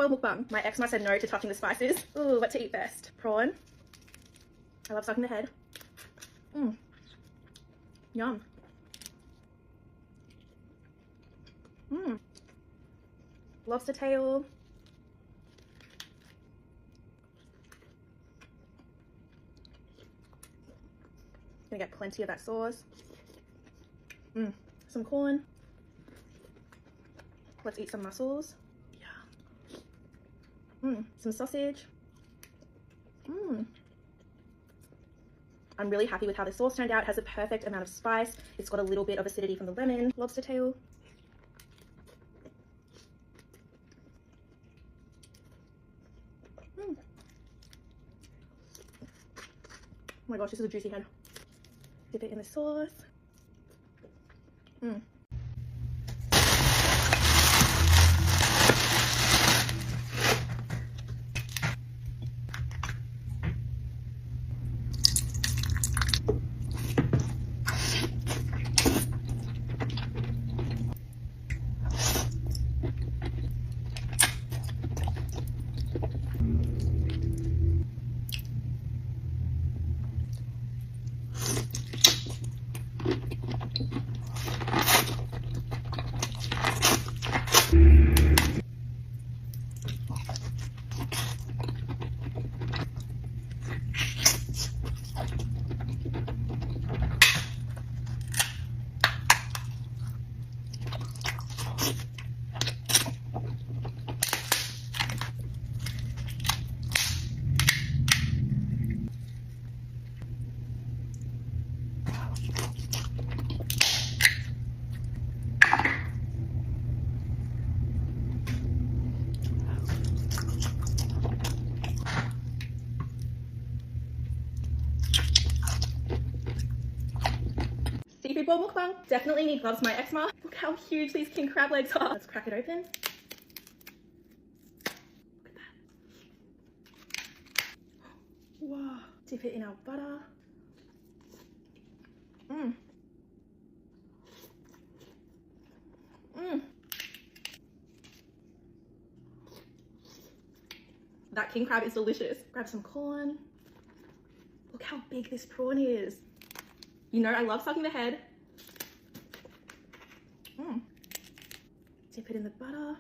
boil mukbang. My ex-ma said no to touching the spices. Ooh, what to eat best? Prawn. I love sucking the head. Mmm. Yum. Mmm. Lobster tail. Gonna get plenty of that sauce. Mmm. Some corn. Let's eat some mussels. Yeah. Mmm. Some sausage. Mmm. I'm really happy with how the sauce turned out. It has a perfect amount of spice. It's got a little bit of acidity from the lemon. Lobster tail. Mm. Oh my gosh, this is a juicy head. Dip it in the sauce. Mm. Seafood bowl mukbang. Definitely need gloves, my ex-ma. Look how huge these king crab legs are. Let's crack it open. Look at that. Wow. Dip it in our butter. Mmm. Mmm. That king crab is delicious. Grab some corn. Look how big this prawn is. You know I love sucking the head. Mm. Dip it in the butter.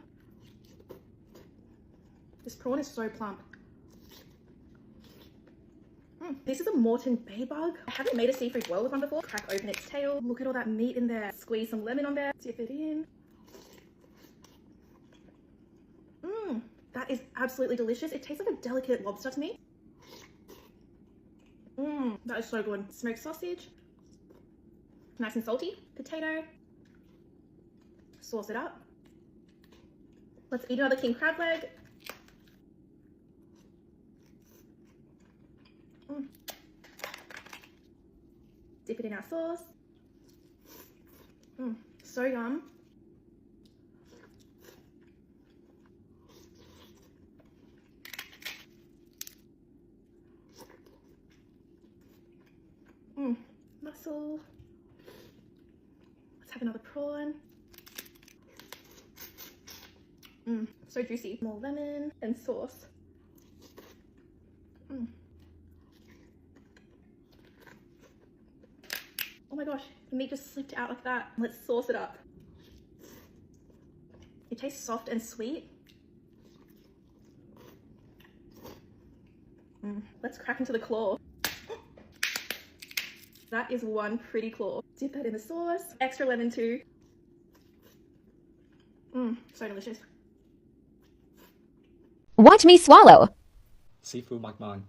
This prawn is so plump. Mm. This is a Morton bay bug. I haven't made a seafood boil with one before. Crack open its tail. Look at all that meat in there. Squeeze some lemon on there. Dip it in. Mmm. That is absolutely delicious. It tastes like a delicate lobster to me. Mmm. That is so good. Smoked sausage. Nice and salty. Potato. Sauce it up. Let's eat another king crab leg. Mm. Dip it in our sauce. Mm. So yum. Mm. Mussel. Let's have another prawn. Mmm, so juicy. More lemon and sauce. Mm. Oh my gosh, the meat just slipped out like that. Let's sauce it up. It tastes soft and sweet. Mm. Let's crack into the claw. That is one pretty claw. Dip that in the sauce. Extra lemon too. Mmm, so delicious. Watch me swallow. Seafood mukbang.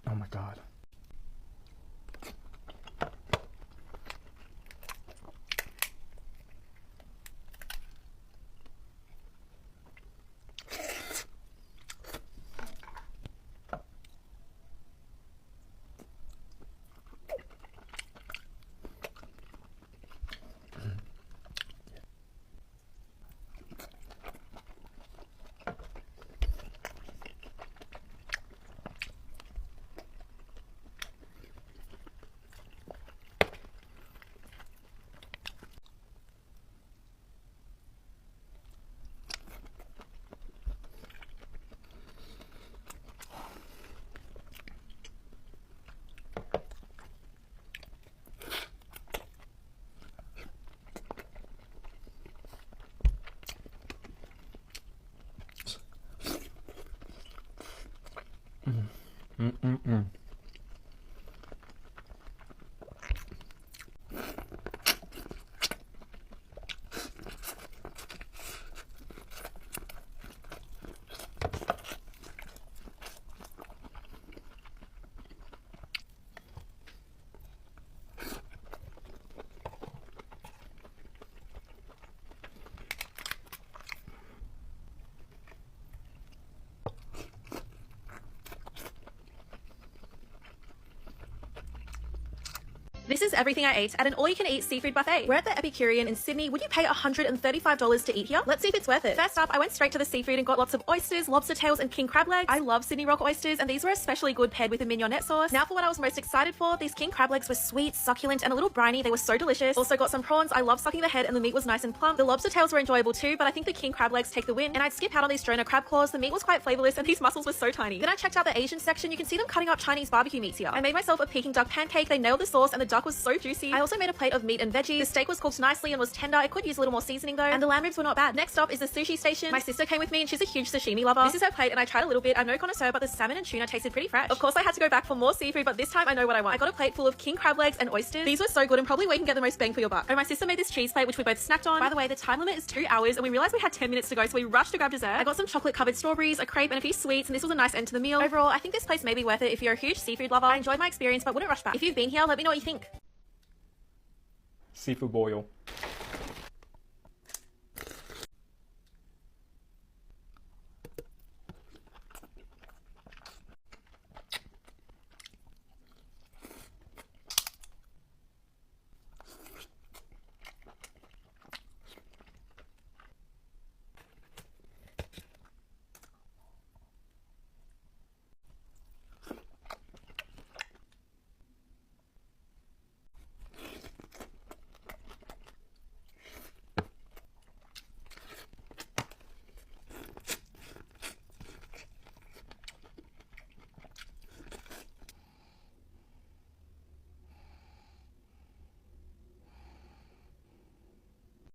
Oh my God. Mm-mm. This is everything I ate at an all-you-can-eat seafood buffet. We're at the Epicurean in Sydney. Would you pay $135 to eat here? Let's see if it's worth it. First up, I went straight to the seafood and got lots of oysters, lobster tails, and king crab legs. I love Sydney rock oysters, and these were especially good paired with a mignonette sauce. Now for what I was most excited for, these king crab legs were sweet, succulent, and a little briny. They were so delicious. Also got some prawns. I love sucking the head, and the meat was nice and plump. The lobster tails were enjoyable too, but I think the king crab legs take the win, and I'd skip out on these Strona crab claws. The meat was quite flavorless, and these mussels were so tiny. Then I checked out the Asian section. You can see them cutting up Chinese barbecue meats here. I made myself a Peking duck pancake. They nailed the sauce, and the duck was so juicy. I also made a plate of meat and veggies. The steak was cooked nicely and was tender. It could use a little more seasoning though, and the lamb ribs were not bad. Next up is the sushi station. My sister came with me and she's a huge sashimi lover. This is her plate and I tried a little bit. I'm no connoisseur, but the salmon and tuna tasted pretty fresh. Of course I had to go back for more seafood, but this time I know what I want. I got a plate full of king crab legs and oysters. These were so good and probably where you can get the most bang for your buck. And my sister made this cheese plate which we both snacked on. By the way, the time limit is 2 hours and we realized we had 10 minutes to go, so we rushed to grab dessert. I got some chocolate covered strawberries, a crepe, and a few sweets, and this was a nice end to the meal. Overall, I think this place may be worth it if you're a huge seafood lover. I enjoyed my experience but wouldn't rush back. If you've been here, let me know what you think. Seafood boil.